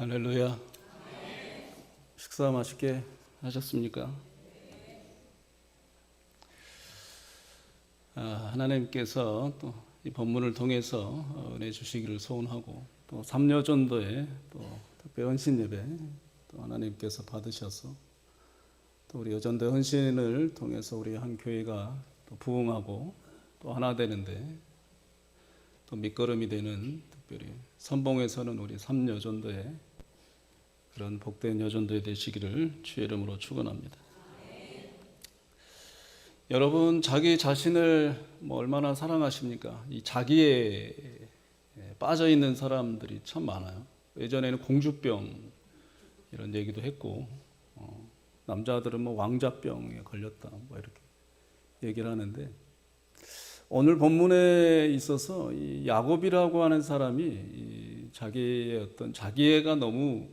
할렐루야. 식사 맛있게 하셨습니까? 하나님께서 또 이 본문을 통해서 은혜 주시기를 소원하고, 또 삼려전도에 또 특별 헌신 예배 또 하나님께서 받으셔서 또 우리 여전도 헌신을 통해서 우리 한 교회가 또 부흥하고 또 하나 되는데 또 밑거름이 되는, 특별히 선봉에서는 우리 삼여전도에 그런 복된 여전도에 되시기를 주의 이름으로 축원합니다. 여러분, 자기 자신을 얼마나 사랑하십니까? 이 자기에 빠져 있는 사람들이 참 많아요. 예전에는 공주병 이런 얘기도 했고, 남자들은 왕자병에 걸렸다 이렇게 얘기를 하는데, 오늘 본문에 있어서 이 야곱이라고 하는 사람이 이 자기의 어떤 자기애가 너무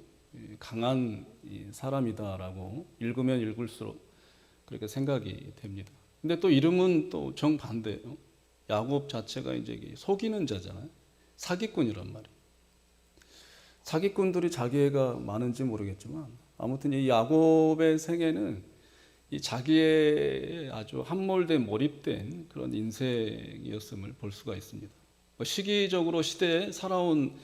강한 사람이다라고 읽으면 읽을수록 그렇게 생각이 됩니다. 근데 또 이름은 또 정반대예요. 야곱 자체가 이제 속이는 자잖아요. 사기꾼이란 말이에요. 사기꾼들이 자기애가 많은지 모르겠지만, 아무튼 이 야곱의 생애는 이 자기의 아주 함몰된 몰입된 그런 인생이었음을 볼 수가 있습니다. 시기적으로 시대에 살아온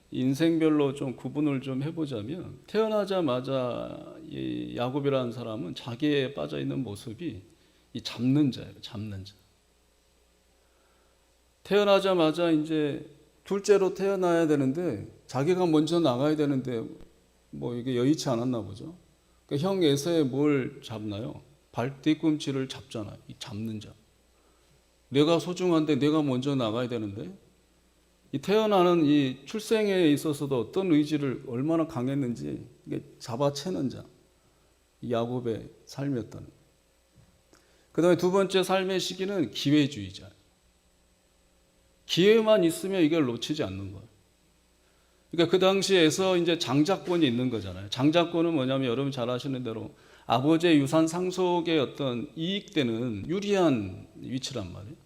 인생별로 좀 구분을 좀 해보자면, 태어나자마자 이 야곱이라는 사람은 자기에 빠져 있는 모습이 이 잡는 자예요. 잡는 자. 태어나자마자 이제 둘째로 태어나야 되는데 자기가 먼저 나가야 되는데 이게 여의치 않았나 보죠. 그러니까 형 에서에 뭘 잡나요? 발 뒤꿈치를 잡잖아요. 이 잡는 자. 내가 소중한데 내가 먼저 나가야 되는데, 이 태어나는 이 출생에 있어서도 어떤 의지를 얼마나 강했는지 이게 잡아채는 자, 이 야곱의 삶이었던. 그 다음에 두 번째 삶의 시기는 기회주의자. 기회만 있으면 이걸 놓치지 않는 거예요. 그러니까 그 당시에서 이제 장자권이 있는 거잖아요. 장자권은 뭐냐면 여러분 잘 아시는 대로 아버지의 유산 상속의 어떤 이익되는 유리한 위치란 말이에요.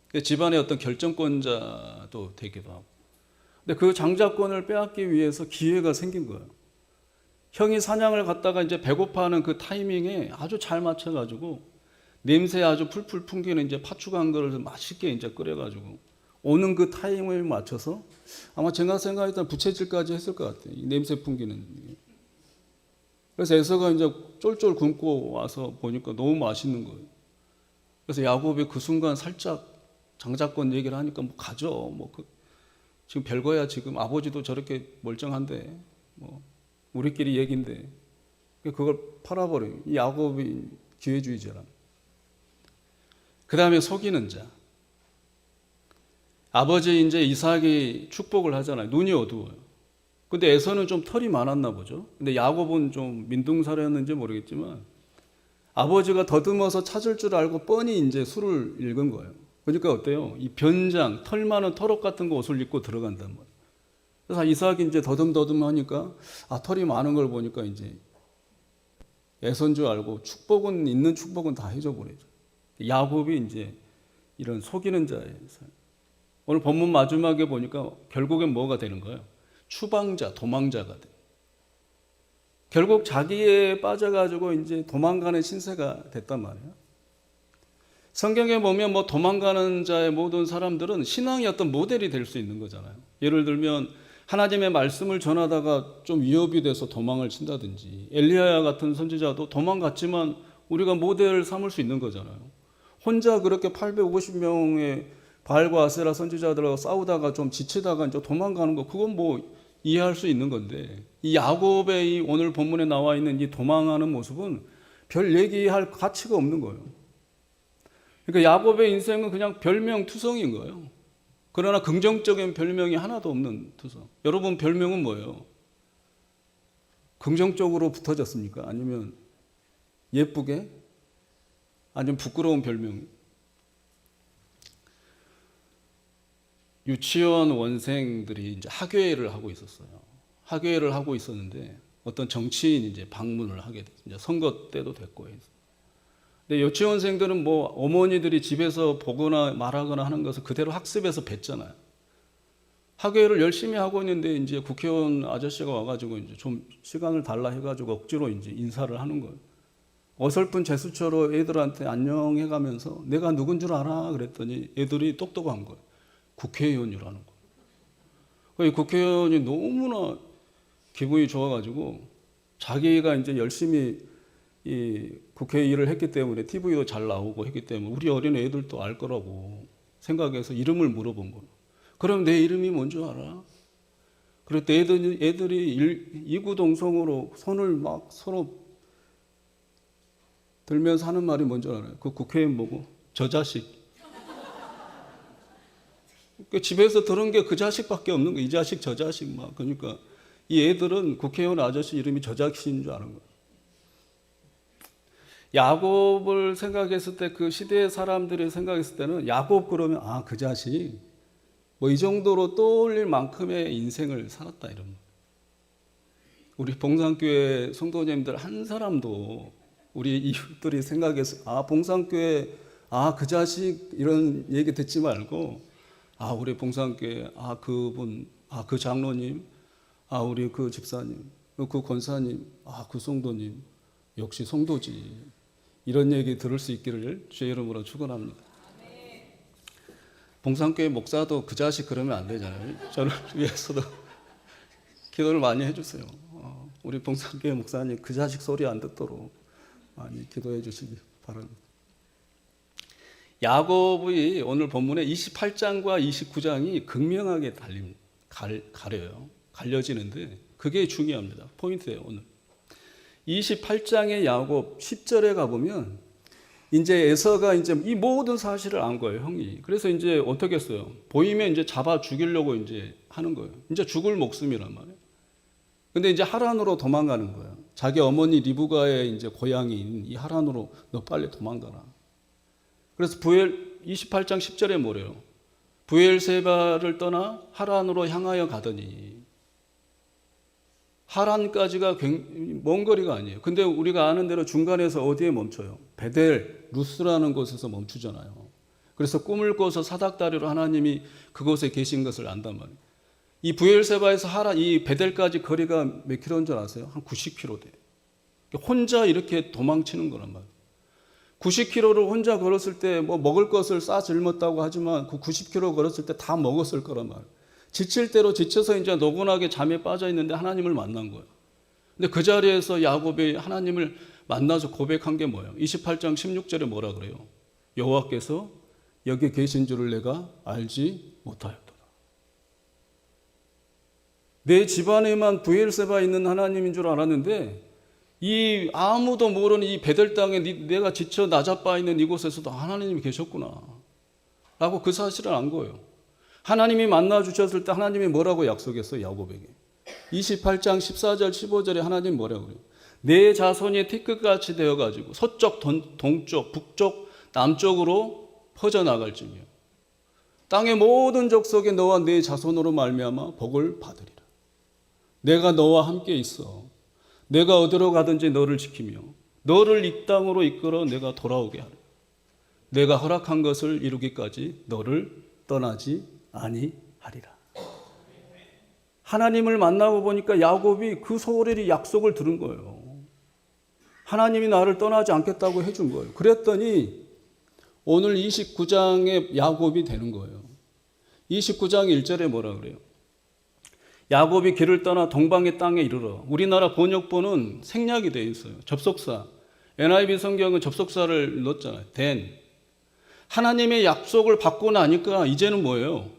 그러니까 집안의 어떤 결정권자도 되기도 하고. 근데 그 장자권을 빼앗기 위해서 기회가 생긴 거예요. 형이 사냥을 갔다가 이제 배고파하는 그 타이밍에 아주 잘 맞춰가지고 냄새 아주 풀풀 풍기는 이제 파축한 거를 맛있게 이제 끓여가지고 오는 그 타이밍을 맞춰서 아마 제가 생각했던 부채질까지 했을 것 같아요. 이 냄새 풍기는. 그래서 에서가 이제 쫄쫄 굶고 와서 보니까 너무 맛있는 거예요. 그래서 야곱이 그 순간 살짝 장자권 얘기를 하니까 가져. 지금 별거야. 지금 아버지도 저렇게 멀쩡한데 우리끼리 얘기인데 그걸 팔아버려요. 이 야곱이 기회주의자라. 그 다음에 속이는 자. 아버지 이제 이삭이 축복을 하잖아요. 눈이 어두워요. 근데 에서는 좀 털이 많았나 보죠. 근데 야곱은 좀 민둥사려였는지 모르겠지만 아버지가 더듬어서 찾을 줄 알고 뻔히 이제 술을 읽은 거예요. 그러니까 어때요? 이 변장, 털 많은 털옷 같은 거 옷을 입고 들어간단 말이에요. 그래서 이삭이 이제 더듬더듬 하니까 털이 많은 걸 보니까 이제 에서인 줄 알고 축복은 있는 축복은 다 해줘 버리죠. 야곱이 이제 이런 속이는 자예요. 오늘 본문 마지막에 보니까 결국엔 뭐가 되는 거예요? 추방자, 도망자가 돼. 결국 자기에 빠져가지고 이제 도망가는 신세가 됐단 말이에요. 성경에 보면 도망가는 자의 모든 사람들은 신앙의 어떤 모델이 될 수 있는 거잖아요. 예를 들면 하나님의 말씀을 전하다가 좀 위협이 돼서 도망을 친다든지, 엘리야 같은 선지자도 도망갔지만 우리가 모델을 삼을 수 있는 거잖아요. 혼자 그렇게 850명의 바알과 아세라 선지자들하고 싸우다가 좀 지치다가 이제 도망가는 거, 그건 이해할 수 있는 건데, 이 야곱의 이 오늘 본문에 나와 있는 이 도망하는 모습은 별 얘기할 가치가 없는 거예요. 그러니까 야곱의 인생은 그냥 별명 투성인 거예요. 그러나 긍정적인 별명이 하나도 없는 투성. 여러분 별명은 뭐예요? 긍정적으로 붙어졌습니까? 아니면 예쁘게? 아니면 부끄러운 별명? 유치원 원생들이 이제 학예회를 하고 있었어요. 학예회를 하고 있었는데 어떤 정치인이 이제 방문을 하게 됐어요. 이제 선거 때도 됐고 해서. 근데 유치원생들은 어머니들이 집에서 보거나 말하거나 하는 것을 그대로 학습해서 뱉잖아요. 학예를 열심히 하고 있는데 이제 국회의원 아저씨가 와가지고 이제 좀 시간을 달라 해가지고 억지로 이제 인사를 하는 거예요. 어설픈 제스처로 애들한테 안녕해가면서 내가 누군 줄 알아? 그랬더니 애들이 똑똑한 거예요. 국회의원이라는 거예요. 국회의원이 너무나 기분이 좋아가지고 자기가 이제 열심히 이 국회 일을 했기 때문에 TV도 잘 나오고 했기 때문에 우리 어린 애들도 알 거라고 생각해서 이름을 물어본 거예요. 그럼 내 이름이 뭔지 알아? 그랬더니 애들이 이구동성으로 손을 막 서로 들면서 하는 말이 뭔지 알아요? 그 국회의원 보고 저 자식. 집에서 들은 게 그 자식밖에 없는 거예요. 이 자식 저 자식 막. 그러니까 이 애들은 국회의원 아저씨 이름이 저 자식인 줄 아는 거예요. 야곱을 생각했을 때 그 시대의 사람들이 생각했을 때는 야곱 그러면 아, 그 자식 뭐 이 정도로 떠올릴 만큼의 인생을 살았다 이런 거. 우리 봉산교회 성도님들 한 사람도 우리 이웃들이 생각해서 아, 봉산교회 아, 그 자식 이런 얘기 듣지 말고 아, 우리 봉산교회 아, 그분 아, 그 장로님 아, 우리 그 집사님 그 권사님 아, 그 성도님 역시 성도지 이런 얘기 들을 수 있기를 주의 이름으로 축원합니다. 봉산교회 목사도 그 자식 그러면 안 되잖아요. 저를 위해서도 기도를 많이 해주세요. 우리 봉산교회 목사님 그 자식 소리 안 듣도록 많이 기도해 주시기 바랍니다. 야곱의 오늘 본문의 28장과 29장이 극명하게 가려요. 갈려지는데 그게 중요합니다. 포인트예요. 오늘 28장의 야곱 10절에 가보면 이제 에서가 이제 이 모든 사실을 안 거예요, 형이. 그래서 이제 어떻게 했어요? 보이면 이제 잡아 죽이려고 이제 하는 거예요. 이제 죽을 목숨이란 말이에요. 근데 이제 하란으로 도망가는 거예요. 자기 어머니 리브가의 이제 고향인 이 하란으로 너 빨리 도망가라. 그래서 28장 10절에 뭐래요? 브엘세바를 떠나 하란으로 향하여 가더니 하란까지가 먼 거리가 아니에요. 근데 우리가 아는 대로 중간에서 어디에 멈춰요? 베델, 루스라는 곳에서 멈추잖아요. 그래서 꿈을 꿔서 사닥다리로 하나님이 그곳에 계신 것을 안단 말이에요. 이 브엘세바에서 이 베델까지 거리가 몇 킬로인 줄 아세요? 한 90킬로 돼요. 혼자 이렇게 도망치는 거란 말이에요. 90킬로를 혼자 걸었을 때 뭐 먹을 것을 싸 짊었다고 하지만 그 90킬로 걸었을 때 다 먹었을 거란 말이에요. 지칠 대로 지쳐서 이제 노곤하게 잠에 빠져 있는데 하나님을 만난 거예요. 근데 그 자리에서 야곱이 하나님을 만나서 고백한 게 뭐예요? 28장 16절에 뭐라 그래요? 여호와께서 여기 계신 줄을 내가 알지 못하였다. 내 집안에만 브엘세바 있는 하나님인 줄 알았는데 이 아무도 모르는 이 베델 땅에 내가 지쳐 나자빠 있는 이곳에서도 하나님이 계셨구나 라고 그 사실을 안 거예요. 하나님이 만나 주셨을 때 하나님이 뭐라고 약속했어요? 야곱에게 28장 14절 15절에 하나님 뭐라고 그래요? 내 자손이 티끌같이 되어가지고 서쪽 동쪽 북쪽 남쪽으로 퍼져나갈지며 땅의 모든 족속에 너와 내 자손으로 말미암아 복을 받으리라. 내가 너와 함께 있어. 내가 어디로 가든지 너를 지키며 너를 이 땅으로 이끌어 내가 돌아오게 하라. 내가 허락한 것을 이루기까지 너를 떠나지 아니하리라. 하나님을 만나고 보니까 야곱이 그 소홀히 약속을 들은 거예요. 하나님이 나를 떠나지 않겠다고 해준 거예요. 그랬더니 오늘 29장의 야곱이 되는 거예요. 29장 1절에 뭐라 그래요? 야곱이 길을 떠나 동방의 땅에 이르러. 우리나라 번역본은 생략이 되어 있어요. 접속사. NIV 성경은 접속사를 넣었잖아요. 된. 하나님의 약속을 받고 나니까 이제는 뭐예요?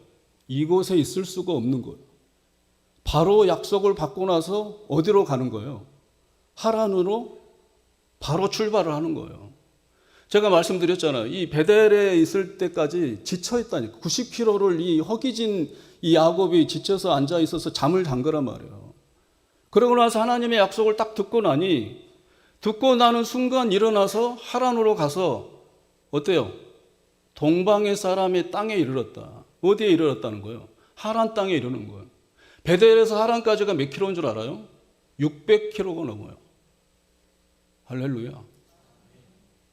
이곳에 있을 수가 없는 거예요. 바로 약속을 받고 나서 어디로 가는 거예요? 하란으로 바로 출발을 하는 거예요. 제가 말씀드렸잖아요. 이 베델에 있을 때까지 지쳐있다니까. 90km를 이 허기진 이 야곱이 지쳐서 앉아 있어서 잠을 잔 거란 말이에요. 그러고 나서 하나님의 약속을 딱 듣고 나는 순간 일어나서 하란으로 가서 어때요? 동방의 사람의 땅에 이르렀다. 어디에 이르렀다는 거예요? 하란 땅에 이르는 거예요. 베델에서 하란까지가 몇 킬로인 줄 알아요? 600킬로가 넘어요. 할렐루야.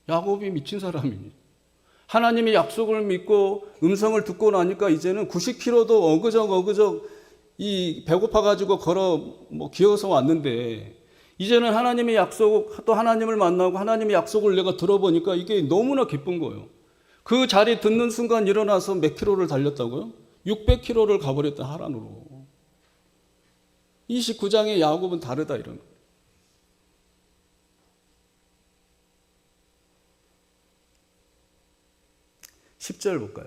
야곱이 미친 사람이니. 하나님의 약속을 믿고 음성을 듣고 나니까 이제는 90km도 어그적 이 배고파가지고 기어서 왔는데, 이제는 하나님의 약속, 또 하나님을 만나고 하나님의 약속을 내가 들어보니까 이게 너무나 기쁜 거예요. 그 자리 듣는 순간 일어나서 몇 킬로를 달렸다고요? 600km를 가버렸다, 하란으로. 29장의 야곱은 다르다, 이런 거예요. 10절 볼까요?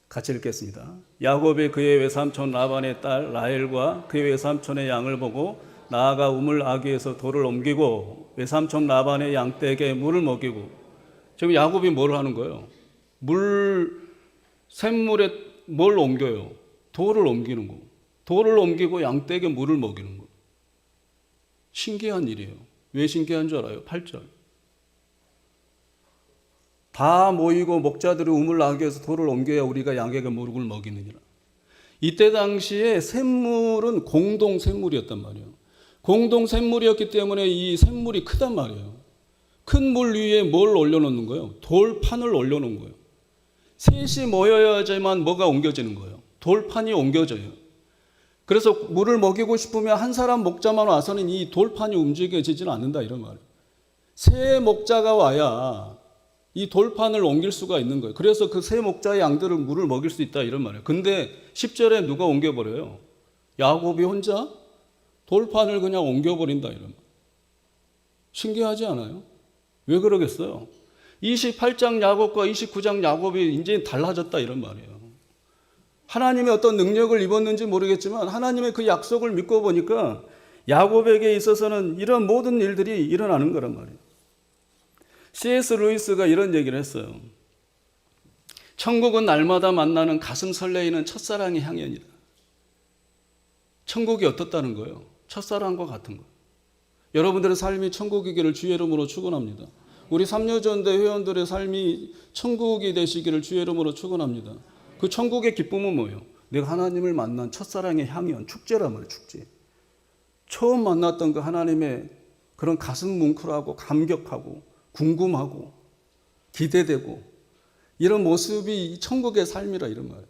같이 읽겠습니다. 야곱이 그의 외삼촌 라반의 딸 라헬과 그의 외삼촌의 양을 보고 나아가 우물 아귀에서 돌을 옮기고 외삼촌 라반의 양떼에게 물을 먹이고. 지금 야곱이 뭘 하는 거예요? 샘물에 뭘 옮겨요? 돌을 옮기는 거. 돌을 옮기고 양떼에게 물을 먹이는 거. 신기한 일이에요. 왜 신기한 줄 알아요? 8절. 다 모이고 목자들이 우물 아귀에서 돌을 옮겨야 우리가 양에게 물을 먹이느니라. 이때 당시에 샘물은 공동 샘물이었단 말이에요. 공동 샘물이었기 때문에 이 샘물이 크단 말이에요. 큰 물 위에 뭘 올려놓는 거예요? 돌판을 올려놓은 거예요. 셋이 모여야지만 뭐가 옮겨지는 거예요. 돌판이 옮겨져요. 그래서 물을 먹이고 싶으면 한 사람 목자만 와서는 이 돌판이 움직여지지는 않는다, 이런 말이에요. 세 목자가 와야 이 돌판을 옮길 수가 있는 거예요. 그래서 그 세 목자의 양들을 물을 먹일 수 있다, 이런 말이에요. 근데 10절에 누가 옮겨버려요? 야곱이 혼자 돌판을 그냥 옮겨버린다, 이런 말이에요. 신기하지 않아요? 왜 그러겠어요? 28장 야곱과 29장 야곱이 이제 달라졌다, 이런 말이에요. 하나님의 어떤 능력을 입었는지 모르겠지만 하나님의 그 약속을 믿고 보니까 야곱에게 있어서는 이런 모든 일들이 일어나는 거란 말이에요. C.S. 루이스가 이런 얘기를 했어요. 천국은 날마다 만나는 가슴 설레이는 첫사랑의 향연이다. 천국이 어떻다는 거예요? 첫사랑과 같은 거예요. 여러분들의 삶이 천국이기를 주의 이름으로 축원합니다. 우리 삼려전대 회원들의 삶이 천국이 되시기를 주의 이름으로 축원합니다. 그 천국의 기쁨은 뭐예요? 내가 하나님을 만난 첫사랑의 향연, 축제란 말이에요. 축제. 처음 만났던 그 하나님의 그런 가슴 뭉클하고 감격하고 궁금하고 기대되고 이런 모습이 천국의 삶이라, 이런 말이에요.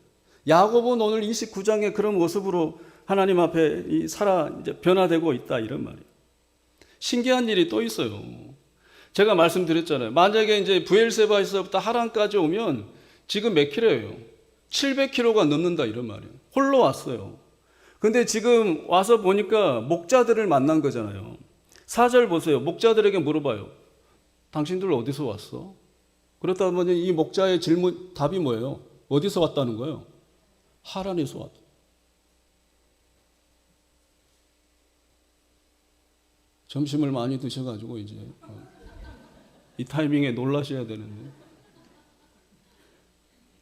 야곱은 오늘 29장의 그런 모습으로 하나님 앞에 이제 변화되고 있다, 이런 말이에요. 신기한 일이 또 있어요. 제가 말씀드렸잖아요. 만약에 이제 브엘세바에서부터 하란까지 오면 지금 몇 킬로예요? 700km가 넘는다, 이런 말이에요. 홀로 왔어요. 근데 지금 와서 보니까 목자들을 만난 거잖아요. 4절 보세요. 목자들에게 물어봐요. 당신들 어디서 왔어? 그렇다면 이 목자의 답이 뭐예요? 어디서 왔다는 거예요? 하란에서 왔다. 점심을 많이 드셔가지고 이제 이 타이밍에 놀라셔야 되는데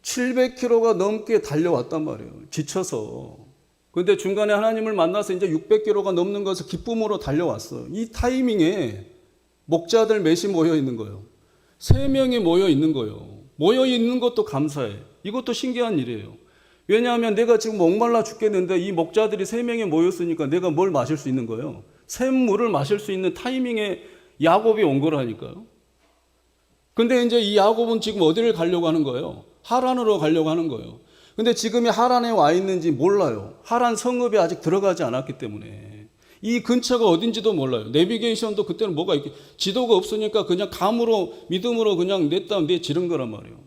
700km가 넘게 달려왔단 말이에요. 지쳐서. 근데 중간에 하나님을 만나서 이제 600km가 넘는 것을 기쁨으로 달려왔어. 이 타이밍에 목자들 몇이 모여 있는 거예요. 3명이 모여 있는 거예요. 모여 있는 것도 감사해. 이것도 신기한 일이에요. 왜냐하면 내가 지금 목말라 죽겠는데 이 목자들이 3명이 모였으니까 내가 뭘 마실 수 있는 거예요? 샘물을 마실 수 있는 타이밍에 야곱이 온 거라니까요. 근데 이제 이 야곱은 지금 어디를 가려고 하는 거예요? 하란으로 가려고 하는 거예요. 근데 지금이 하란에 와 있는지 몰라요. 하란 성읍에 아직 들어가지 않았기 때문에. 이 근처가 어딘지도 몰라요. 내비게이션도 그때는 뭐가 있게 지도가 없으니까 그냥 감으로 믿음으로 그냥 내지른 거란 말이에요.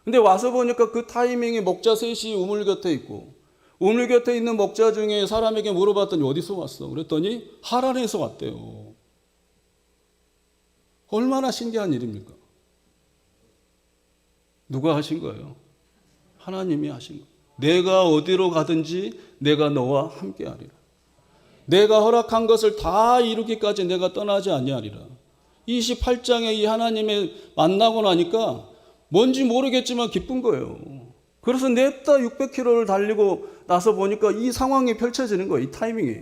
근데 와서 보니까 그 타이밍에 목자 셋이 우물 곁에 있고, 우물 곁에 있는 목자 중에 사람에게 물어봤더니 어디서 왔어? 그랬더니 하란에서 왔대요. 얼마나 신기한 일입니까? 누가 하신 거예요? 하나님이 하신 거예요. 내가 어디로 가든지 내가 너와 함께하리라. 내가 허락한 것을 다 이루기까지 내가 떠나지 아니하리라. 28장에 이 하나님의 만나고 나니까 뭔지 모르겠지만 기쁜 거예요. 그래서 냅다 600km를 달리고 나서 보니까 이 상황이 펼쳐지는 거예요. 이 타이밍이.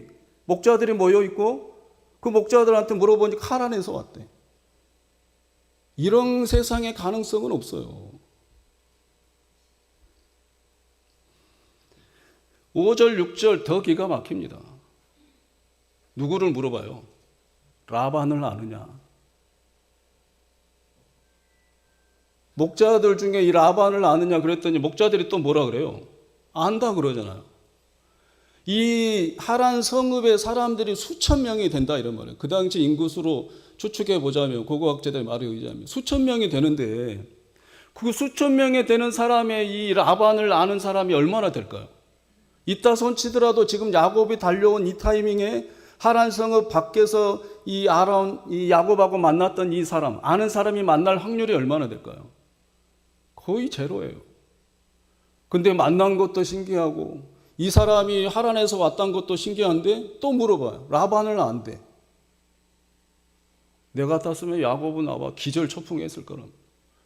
목자들이 모여 있고 그 목자들한테 물어보니까 하란에서 왔대. 이런 세상에 가능성은 없어요. 5절, 6절 더 기가 막힙니다. 누구를 물어봐요? 라반을 아느냐? 목자들 중에 이 라반을 아느냐 그랬더니 목자들이 또 뭐라 그래요? 안다 그러잖아요. 이 하란 성읍의 사람들이 수천 명이 된다 이런 말이에요. 그 당시 인구수로 추측해 보자면 고고학자들의 말에 의하면 수천 명이 되는데 그 수천 명이 되는 사람의 이 라반을 아는 사람이 얼마나 될까요? 이따 손치더라도 지금 야곱이 달려온 이 타이밍에 하란 성읍 밖에서 이 야곱하고 만났던 이 사람, 아는 사람이 만날 확률이 얼마나 될까요? 거의 제로예요. 근데 만난 것도 신기하고 이 사람이 하란에서 왔다는 것도 신기한데 또 물어봐요. 라반을 안대. 내가 같았으면 야곱은 아마 기절초풍했을 거랍니다.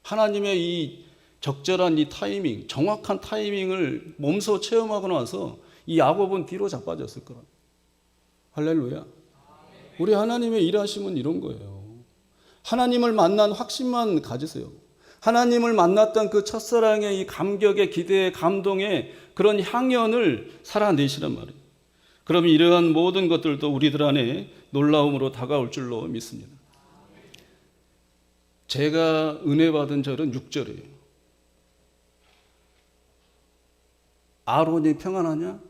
하나님의 이 적절한 이 타이밍, 정확한 타이밍을 몸소 체험하고 나서 이 야곱은 뒤로 자빠졌을 거랍니다. 할렐루야. 우리 하나님의 일하심은 이런 거예요. 하나님을 만난 확신만 가지세요. 하나님을 만났던 그 첫사랑의 이 감격의 기대의 감동의 그런 향연을 살아내시란 말이에요. 그럼 이러한 모든 것들도 우리들 안에 놀라움으로 다가올 줄로 믿습니다. 제가 은혜 받은 절은 6절이에요. 아론이 평안하냐?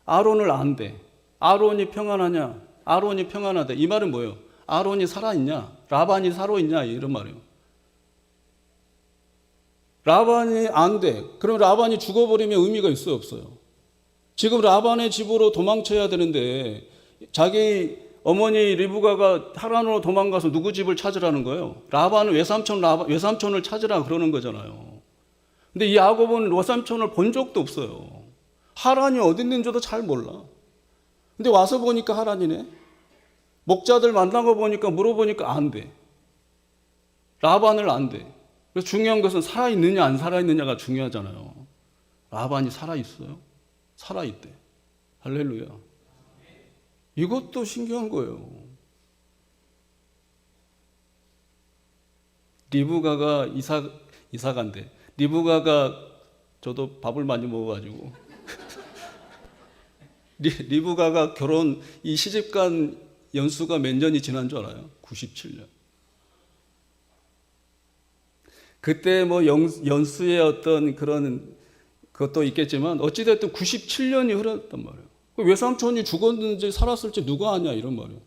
아론을 안대. 아론이 평안하냐? 아론이 평안하다. 이 말은 뭐예요? 아론이 살아있냐? 라반이 살아있냐? 이런 말이에요. 라반이 안 돼. 그럼 라반이 죽어버리면 의미가 있어요, 없어요? 지금 라반의 집으로 도망쳐야 되는데 자기 어머니 리브가가 하란으로 도망가서 누구 집을 찾으라는 거예요? 라반은 외삼촌을 찾으라 그러는 거잖아요. 근데 이 야곱은 외삼촌을 본 적도 없어요. 하란이 어디 있는지도 잘 몰라. 근데 와서 보니까 하란이네. 목자들 만난 거 보니까 물어보니까 안 돼. 라반을 안 돼. 그래서 중요한 것은 살아있느냐 안 살아있느냐가 중요하잖아요. 라반이 살아있어요? 살아있대. 할렐루야. 이것도 신기한 거예요. 리브가가 이사간데 리브가가 저도 밥을 많이 먹어가지고 리브가가 결혼 이 시집간 연수가 몇 년이 지난 줄 알아요? 97년. 그때 뭐 연수의 어떤 그런 것도 있겠지만 어찌됐든 97년이 흘렀단 말이에요. 외삼촌이 죽었는지 살았을지 누가 아냐 이런 말이에요.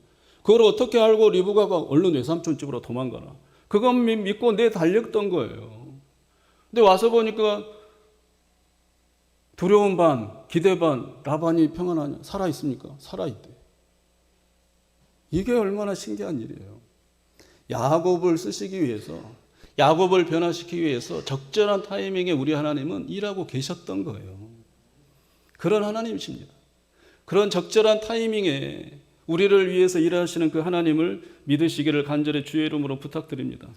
그걸 어떻게 알고 리브가가 얼른 외삼촌 집으로 도망가나. 그건 믿고 내 달렸던 거예요. 근데 와서 보니까 두려움 반, 기대 반, 라반이 평안하냐? 살아있습니까? 살아있대. 이게 얼마나 신기한 일이에요. 야곱을 쓰시기 위해서, 야곱을 변화시키기 위해서 적절한 타이밍에 우리 하나님은 일하고 계셨던 거예요. 그런 하나님이십니다. 그런 적절한 타이밍에 우리를 위해서 일하시는 그 하나님을 믿으시기를 간절히 주의 이름으로 부탁드립니다.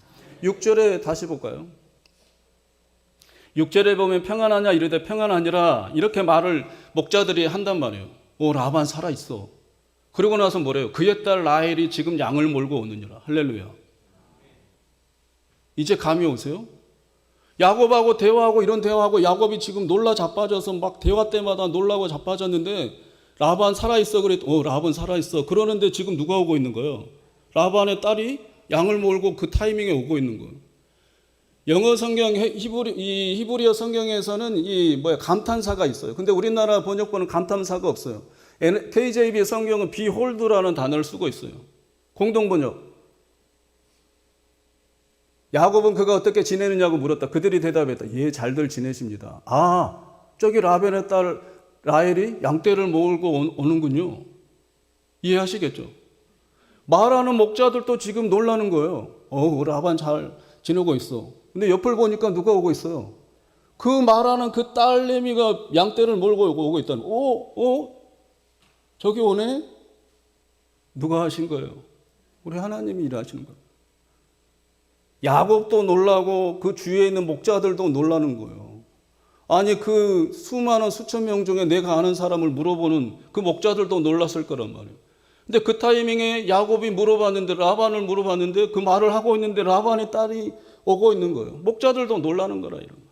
6절에 다시 볼까요? 6절에 보면 평안하냐 이르되 평안하니라 이렇게 말을 목자들이 한단 말이에요. 라반 살아있어. 그러고 나서 뭐래요? 그의 딸 라헬이 지금 양을 몰고 오느니라. 할렐루야. 이제 감이 오세요? 야곱하고 대화하고 이런 대화하고 야곱이 지금 놀라 자빠져서 막 대화 때마다 놀라고 자빠졌는데 라반 살아있어 그랬더니 라반 살아있어. 그러는데 지금 누가 오고 있는 거예요? 라반의 딸이 양을 몰고 그 타이밍에 오고 있는 거예요. 영어 성경 히브리어 성경에서는 감탄사가 있어요. 근데 우리나라 번역본은 감탄사가 없어요. KJV 성경은 behold라는 단어를 쓰고 있어요. 공동 번역. 야곱은 그가 어떻게 지내느냐고 물었다. 그들이 대답했다. 예, 잘들 지내십니다. 저기 라반의 딸 라헬이 양떼를 몰고 오는군요. 이해하시겠죠? 말하는 목자들도 지금 놀라는 거예요. 라반 잘 지내고 있어. 근데 옆을 보니까 누가 오고 있어요? 그 말하는 그 딸내미가 양떼를 몰고 오고 있다는. 저기 오네? 누가 하신 거예요? 우리 하나님이 일하시는 거예요. 야곱도 놀라고 그 주위에 있는 목자들도 놀라는 거예요. 아니 그 수많은 수천 명 중에 내가 아는 사람을 물어보는 그 목자들도 놀랐을 거란 말이에요. 근데 그 타이밍에 야곱이 물어봤는데 라반을 물어봤는데 그 말을 하고 있는데 라반의 딸이 오고 있는 거예요. 목자들도 놀라는 거라 이런 거.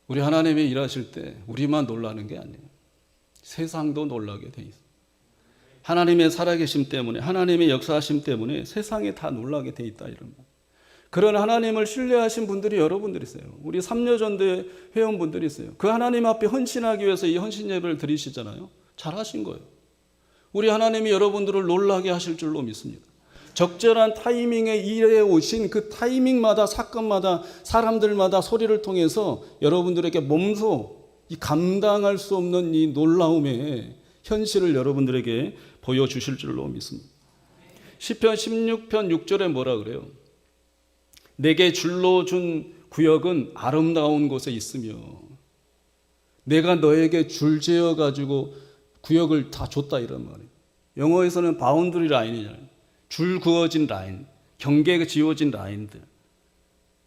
우리 하나님이 일하실 때 우리만 놀라는 게 아니에요. 세상도 놀라게 돼 있어요. 하나님의 살아계심 때문에 하나님의 역사하심 때문에 세상에 다 놀라게 돼 있다 이런 거. 그런 하나님을 신뢰하신 분들이 여러분들이세요. 우리 삼려전대 회원분들이 있어요. 그 하나님 앞에 헌신하기 위해서 이 헌신 예배를 드리시잖아요. 잘하신 거예요. 우리 하나님이 여러분들을 놀라게 하실 줄로 믿습니다. 적절한 타이밍에 일해 오신 그 타이밍마다 사건마다 사람들마다 소리를 통해서 여러분들에게 몸소 이 감당할 수 없는 이 놀라움의 현실을 여러분들에게 보여주실 줄로 믿습니다. 시편 16편 6절에 뭐라 그래요? 내게 줄로 준 구역은 아름다운 곳에 있으며 내가 너에게 줄지어 가지고 구역을 다 줬다 이런 말이에요. 영어에서는 바운드리 라인이잖아요. 줄 그어진 라인, 경계가 지어진 라인들.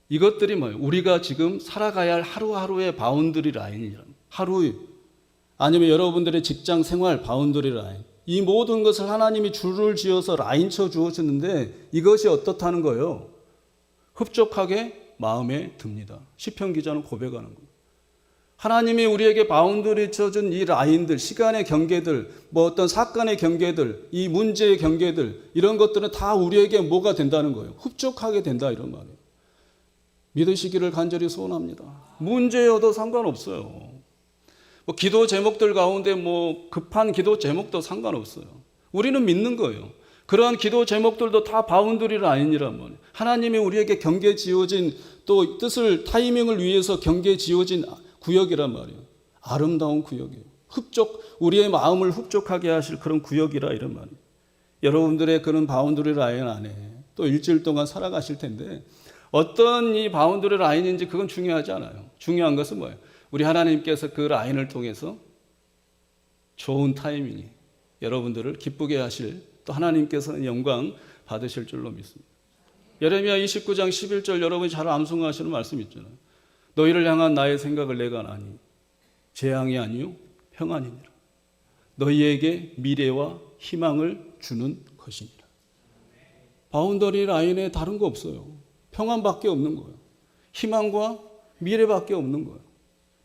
이것들이 뭐예요? 우리가 지금 살아가야 할 하루하루의 바운드리 라인이란 하루 아니면 여러분들의 직장 생활 바운드리 라인. 이 모든 것을 하나님이 줄을 지어서 라인 쳐 주었는데 이것이 어떻다는 거예요? 흡족하게 마음에 듭니다. 시편 기자는 고백하는 거예요. 하나님이 우리에게 바운드리 쳐준 이 라인들, 시간의 경계들, 뭐 어떤 사건의 경계들, 이 문제의 경계들, 이런 것들은 다 우리에게 뭐가 된다는 거예요? 흡족하게 된다 이런 말이에요. 믿으시기를 간절히 소원합니다. 문제여도 상관없어요. 뭐 기도 제목들 가운데 뭐 급한 기도 제목도 상관없어요. 우리는 믿는 거예요. 그러한 기도 제목들도 다 바운드리 라인이란 말이에요. 하나님이 우리에게 경계 지어진 또 뜻을 타이밍을 위해서 경계 지어진 구역이란 말이에요. 아름다운 구역이에요. 우리의 마음을 흡족하게 하실 그런 구역이라 이런 말이에요. 여러분들의 그런 바운드리 라인 안에 또 일주일 동안 살아가실 텐데 어떤 이 바운드리 라인인지 그건 중요하지 않아요. 중요한 것은 뭐예요? 우리 하나님께서 그 라인을 통해서 좋은 타이밍이 여러분들을 기쁘게 하실 또 하나님께서는 영광 받으실 줄로 믿습니다. 예레미야 29장 11절 여러분이 잘 암송하시는 말씀 있잖아요. 너희를 향한 나의 생각을 내가 아니 재앙이 아니요 평안이니라. 너희에게 미래와 희망을 주는 것이니라. 바운더리 라인에 다른 거 없어요. 평안밖에 없는 거예요. 희망과 미래밖에 없는 거예요.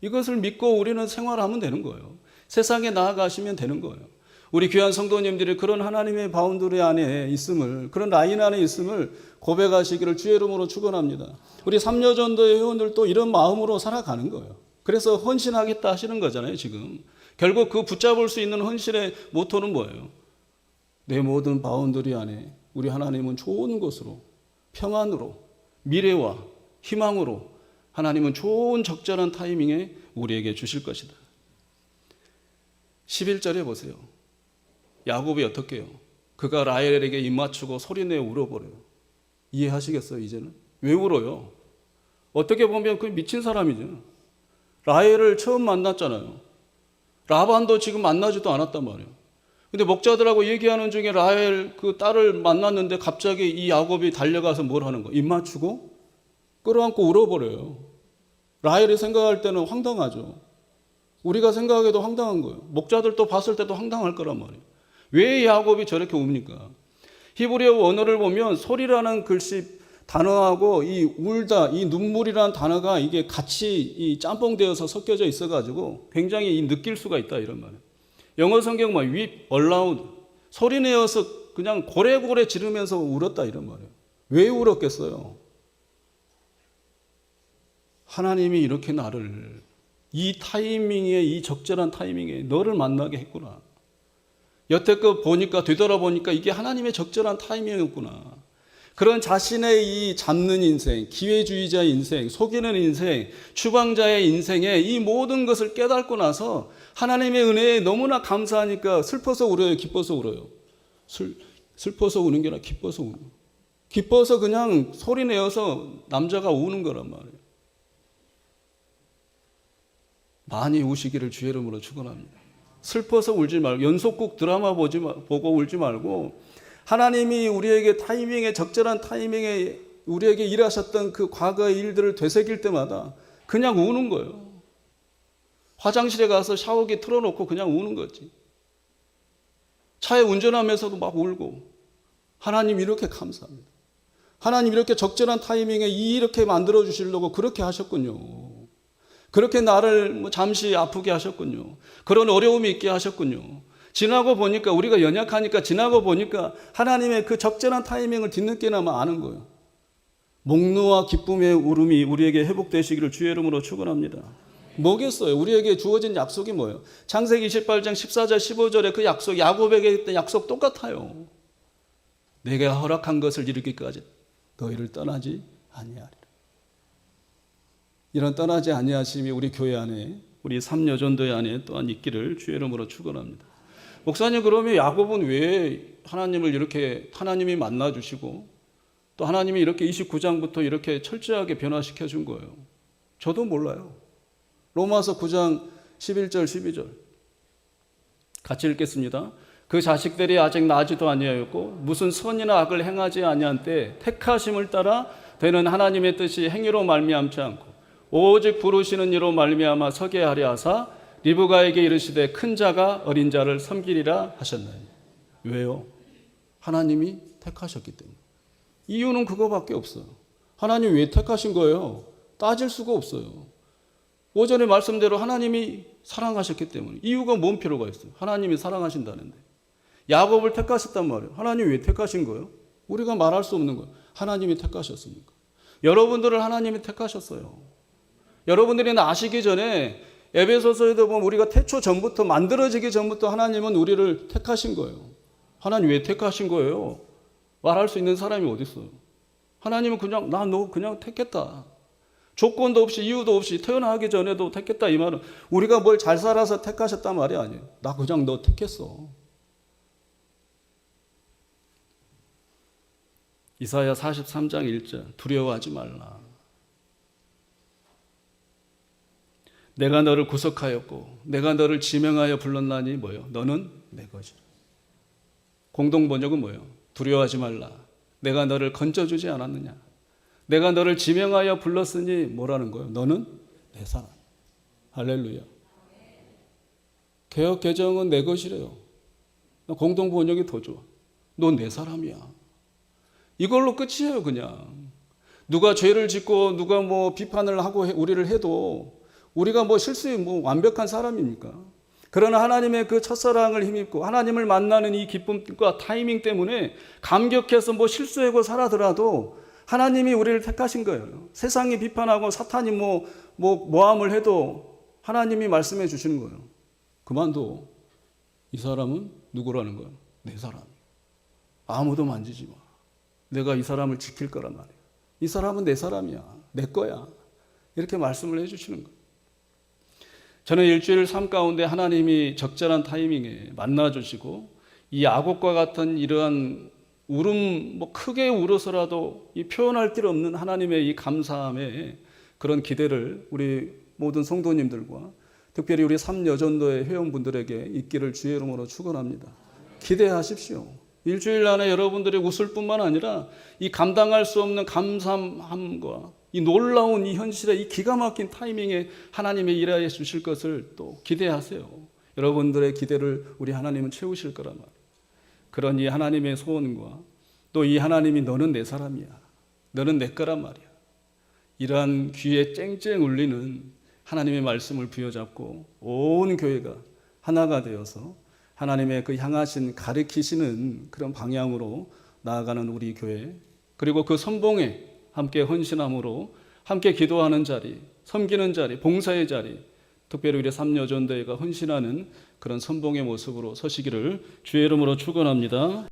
이것을 믿고 우리는 생활하면 되는 거예요. 세상에 나아가시면 되는 거예요. 우리 귀한 성도님들이 그런 하나님의 바운더리 안에 있음을, 그런 라인 안에 있음을 고백하시기를 주의 이름으로 축원합니다. 우리 삼려전도의 회원들도 이런 마음으로 살아가는 거예요. 그래서 헌신하겠다 하시는 거잖아요, 지금. 결국 그 붙잡을 수 있는 헌신의 모토는 뭐예요? 내 모든 바운더리 안에 우리 하나님은 좋은 것으로, 평안으로, 미래와 희망으로 하나님은 좋은 적절한 타이밍에 우리에게 주실 것이다. 11절에 보세요. 야곱이 어떻게 해요? 그가 라헬에게 입맞추고 소리내어 울어버려요. 이해하시겠어요, 이제는? 왜 울어요? 어떻게 보면 그 미친 사람이죠. 라헬을 처음 만났잖아요. 라반도 지금 만나지도 않았단 말이에요. 근데 목자들하고 얘기하는 중에 라헬 그 딸을 만났는데 갑자기 이 야곱이 달려가서 뭘 하는 거예요? 입맞추고 끌어안고 울어버려요. 라헬이 생각할 때는 황당하죠. 우리가 생각해도 황당한 거예요. 목자들도 봤을 때도 황당할 거란 말이에요. 왜 야곱이 저렇게 웁니까? 히브리어 원어를 보면 소리라는 글씨 단어하고 이 울다, 이 눈물이라는 단어가 이게 같이 이 짬뽕되어서 섞여져 있어가지고 굉장히 이 느낄 수가 있다 이런 말이에요. 영어 성경 뭐 weep aloud 소리 내어서 그냥 고래고래 지르면서 울었다 이런 말이에요. 왜 울었겠어요? 하나님이 이렇게 나를 이 타이밍에 이 적절한 타이밍에 너를 만나게 했구나. 여태껏 보니까 되돌아보니까 이게 하나님의 적절한 타이밍이었구나. 그런 자신의 이 잡는 인생, 기회주의자 인생, 속이는 인생, 추방자의 인생에 이 모든 것을 깨닫고 나서 하나님의 은혜에 너무나 감사하니까 슬퍼서 울어요, 기뻐서 울어요? 슬퍼서 우는 게 아니라 기뻐서 우는 거예요. 기뻐서 그냥 소리 내어서 남자가 우는 거란 말이에요. 많이 우시기를 주의 이름으로 축원합니다. 슬퍼서 울지 말고 연속극 드라마 보고 울지 말고 하나님이 우리에게 타이밍에 적절한 타이밍에 우리에게 일하셨던 그 과거의 일들을 되새길 때마다 그냥 우는 거예요. 화장실에 가서 샤워기 틀어놓고 그냥 우는 거지. 차에 운전하면서도 막 울고 하나님 이렇게 감사합니다. 하나님 이렇게 적절한 타이밍에 이렇게 만들어 주시려고 그렇게 하셨군요. 그렇게 나를 잠시 아프게 하셨군요. 그런 어려움이 있게 하셨군요. 지나고 보니까 우리가 연약하니까 지나고 보니까 하나님의 그 적절한 타이밍을 뒤늦게나마 아는 거예요. 목루와 기쁨의 울음이 우리에게 회복되시기를 주의 이름으로 축원합니다. 뭐겠어요? 우리에게 주어진 약속이 뭐예요? 창세기 28장 14절 15절에 그 약속, 야곱에게 했던 약속 똑같아요. 내가 허락한 것을 이루기까지 너희를 떠나지 아니하리라. 이런 떠나지 아니하심이 우리 교회 안에, 우리 삼여전도회 안에 또한 있기를 주의 이름으로 축원합니다. 목사님, 그러면 야곱은 왜 하나님을 이렇게 하나님이 만나 주시고 또 하나님이 이렇게 29장부터 이렇게 철저하게 변화시켜 준 거예요? 저도 몰라요. 로마서 9장 11절 12절 같이 읽겠습니다. 그 자식들이 아직 나지도 아니하였고 무슨 선이나 악을 행하지 아니한 때 택하심을 따라 되는 하나님의 뜻이 행위로 말미암지 않고 오직 부르시는 이로 말미암아 서게 하려 하사 리브가에게 이르시되 큰 자가 어린 자를 섬기리라 하셨나니. 왜요? 하나님이 택하셨기 때문에. 이유는 그거밖에 없어요. 하나님 왜 택하신 거예요? 따질 수가 없어요. 오전에 말씀대로 하나님이 사랑하셨기 때문에. 이유가 뭔 필요가 있어요? 하나님이 사랑하신다는데. 야곱을 택하셨단 말이에요. 하나님 왜 택하신 거예요? 우리가 말할 수 없는 거예요. 하나님이 택하셨으니까. 여러분들을 하나님이 택하셨어요. 여러분들이 아시기 전에 에베소서에도 보면 우리가 태초 전부터, 만들어지기 전부터 하나님은 우리를 택하신 거예요. 하나님 왜 택하신 거예요? 말할 수 있는 사람이 어디 있어요? 하나님은 그냥 나 너 그냥 택했다. 조건도 없이 이유도 없이 태어나기 전에도 택했다. 이 말은 우리가 뭘 잘 살아서 택하셨단 말이 아니에요. 나 그냥 너 택했어. 이사야 43장 1절 두려워하지 말라. 내가 너를 구속하였고 내가 너를 지명하여 불렀나니 뭐요? 너는 내 것이라. 공동 번역은 뭐예요? 두려워하지 말라. 내가 너를 건져주지 않았느냐. 내가 너를 지명하여 불렀으니 뭐라는 거예요? 너는 내 사람. 할렐루야. 개역 개정은 내 것이래요. 공동 번역이 더 좋아. 너 내 사람이야. 이걸로 끝이에요. 그냥 누가 죄를 짓고 누가 뭐 비판을 하고 우리를 해도 우리가 뭐 실수에 뭐 완벽한 사람입니까? 그러나 하나님의 그 첫사랑을 힘입고 하나님을 만나는 이 기쁨과 타이밍 때문에 감격해서 뭐 실수하고 살아더라도 하나님이 우리를 택하신 거예요. 세상이 비판하고 사탄이 모함을 해도 하나님이 말씀해 주시는 거예요. 그만둬. 이 사람은 누구라는 거예요? 내 사람. 아무도 만지지 마. 내가 이 사람을 지킬 거란 말이에요. 이 사람은 내 사람이야. 내 거야. 이렇게 말씀을 해주시는 거예요. 저는 일주일 삶 가운데 하나님이 적절한 타이밍에 만나주시고 이 야곱과 같은 이러한 울음, 크게 울어서라도 이 표현할 길 없는 하나님의 이 감사함에 그런 기대를 우리 모든 성도님들과 특별히 우리 삼여전도의 회원분들에게 있기를 주의 이름으로 축원합니다. 기대하십시오. 일주일 안에 여러분들이 웃을 뿐만 아니라 이 감당할 수 없는 감사함과 이 놀라운 이 현실에 이 기가 막힌 타이밍에 하나님의 일하여 주실 것을 또 기대하세요. 여러분들의 기대를 우리 하나님은 채우실 거란 말이에요. 그런 이 하나님의 소원과 또 이 하나님이 너는 내 사람이야. 너는 내 거란 말이야. 이러한 귀에 쨍쨍 울리는 하나님의 말씀을 부여잡고 온 교회가 하나가 되어서 하나님의 그 향하신 가르치시는 그런 방향으로 나아가는 우리 교회, 그리고 그 선봉에 함께 헌신함으로 함께 기도하는 자리, 섬기는 자리, 봉사의 자리, 특별히 우리 삼여전도회가 헌신하는 그런 선봉의 모습으로 서시기를 주의 이름으로 축원합니다.